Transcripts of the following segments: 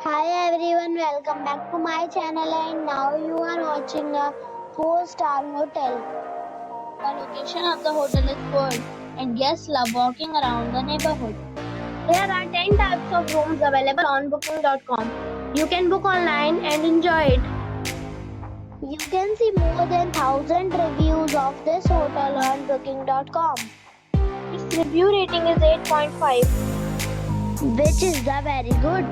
Hi everyone, welcome back to my channel and now you are watching a 4-star hotel. The location of the hotel is good and guests love walking around the neighborhood. There are 10 types of rooms available on booking.com. You can book online and enjoy it. You can see more than 1000 reviews of this hotel on booking.com, Its review rating is 8.5. which is the very good.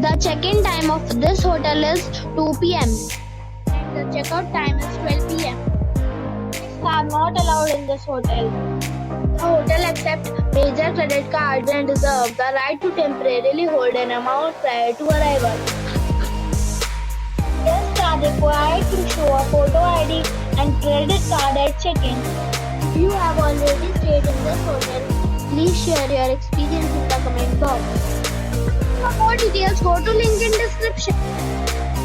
The check-in time of this hotel is 2 p.m. and the checkout time is 12 p.m. Pets are not allowed in this hotel. The hotel accepts major credit cards and reserves the right to temporarily hold an amount prior to arrival. Guests are required to show a photo ID and credit card at check-in. If you have already stayed in this hotel, please share your experience in the comment box. For more details, go to link in description.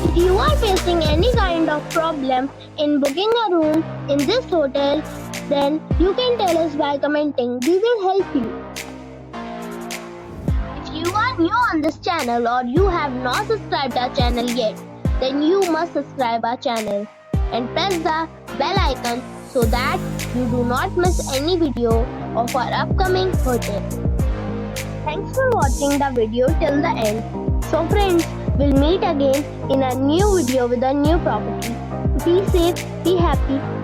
If you are facing any kind of problem in booking a room in this hotel, then you can tell us by commenting. We will help you. If you are new on this channel or you have not subscribed our channel yet, then you must subscribe our channel and press the bell icon so that you do not miss any video of our upcoming hotel. Thanks for watching the video till the end. So friends, we'll meet again in a new video with a new property. Be safe, be happy.